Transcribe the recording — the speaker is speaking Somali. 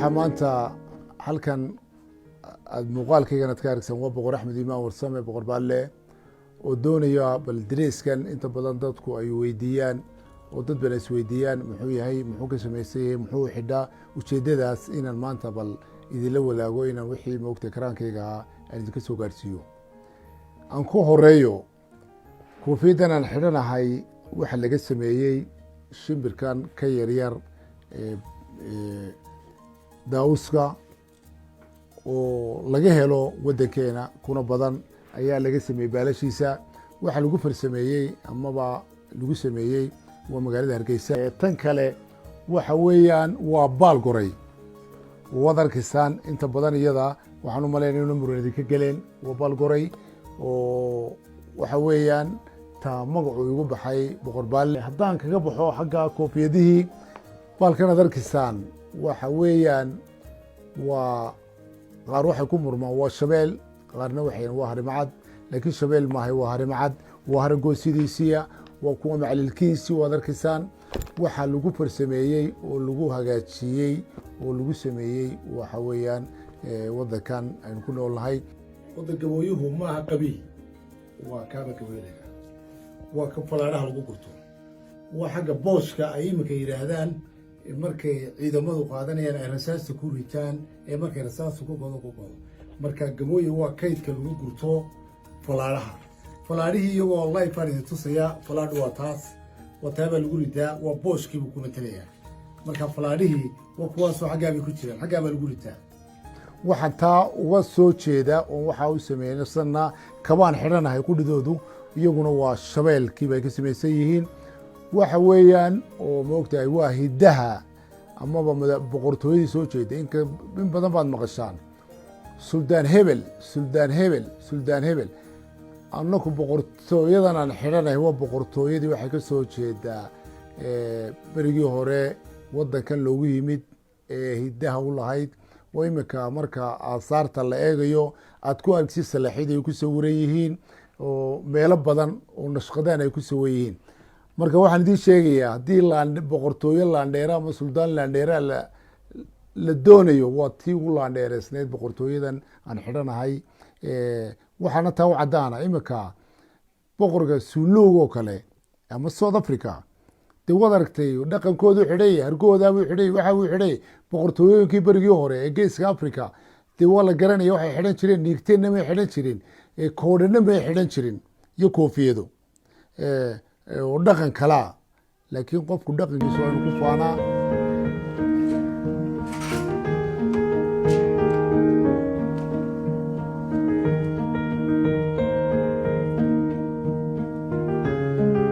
waxaa maanta halkan aad muuqaalkaygan ad ka aragsan waa boqor axmed imaan warsame boqor baalle oo doonaya bal dareeskan inta badan dadku ay weydiiyaan oo dad bana isweydiiyaan muxuu yahay, muxuu ka samaysan yahay, muxuu xidhaa. ujeedadaas inaan maanta bal idinla wadaago inaan wixii moogtay karaankayga ahaa aan idinka soo gaarhsiiyo. aan ku horeeyo koofiyaddan aan xidhanahay waxa laga sameeyey shimbirkan ka yaryar daawuska oo laga helo waddankeena kuna badan ayaa laga sameeyey baalashiisa. waxa lagu farsameeyey amaba lagu sameeyey waa magaalada Hargeysa. tan kale waxa weeyaan waa baal goray waad arkaysaan inta badan iyada waxaan u malaynaya inuu muran idinka galeen. waa baal goray oo waxa weeyaan taa magacu igu baxay boqor baalle. haddaan kaga baxo xagga koofiyadihii baalkan ad arkaysaan waxa weeyaan waa qaar waxay ku murmaan waa shabeel, qaarna waxay waa harimacad, laakiin shabeel maahay waa harimacad. waa haragoosidiisiya, waa kuwa macalilkiisii waad arkaysaan. waxaa lagu farsameeyey oo lagu hagaajiyey oo lagu sameeyey waxa weeyaan waddankan aynu ku noolnahay. waddan gabooyuhu maaha qabiil, waa kaaba gaboynaya, waa ka falaadhaha lagu gurto, waa xagga booska ay iminka yidhaahdaan markay ciidamadu qaadanayaan ay rasaasta ku ritaan ee markay rasaasta ku godo. marka gabooye waa kaydka lagu gurto falaadhaha. falaadhihii iyagoo life aan idin tusaya. falaadhu waa taas, waa taabaa lagu ritaa, waa booskiibuu ku matelayaa. marka falaadhihii waa kuwaasoo xaggaabay ku jiraan, xaggaabaa lagu ritaa. waxaan taa uga soo jeeda oo waxaa u sameeyey sanna kabaan xidhanahay qudhidoodu iyaguna waa shabeelkiiba ay ka samaysan yihiin. waxa weeyaan oo maogtahay waa hiddaha amaba boqortooyadii soo jeeda. in badan baad maqashaan suldaan hebel, suldaan hebel, suldaan hebel. annaku boqortooyadan aan xidhanahay waa boqortooyadii waxay ka soo jeedaa berigii hore waddankan loogu yimid ee hiddaha u lahayd. oo iminka marka aasaarta la eegayo aad ku argsi salaaxyadii ay ku sawiran yihiin oo meelo badan oo nashqadaan ay ku sawiran yihiin. marka waxaan idiin sheegayaa haddii boqortooyo laandheera ama suldaan laandheera la doonayo waa tii ugu laandheereysneyd boqortooyadan aan xidhanahay. waxaana taa u caddaana iminka boqorka suulowg oo kale ama South Africa dee waad aragtay dhaqankoodu xidhay, hargoodabuu xidhay, waxa uu xidhay. boqortooyooyinkii berigii hore ee geeska Africa dee waa la garanaya waxay xidhan jireen. niigteenna may xidhan jirin, koodhana may xidhan jirin iyo koofiyado oo dhaqan kalaa. laakiin qofku dhaqankiisa waa inu ku faanaa.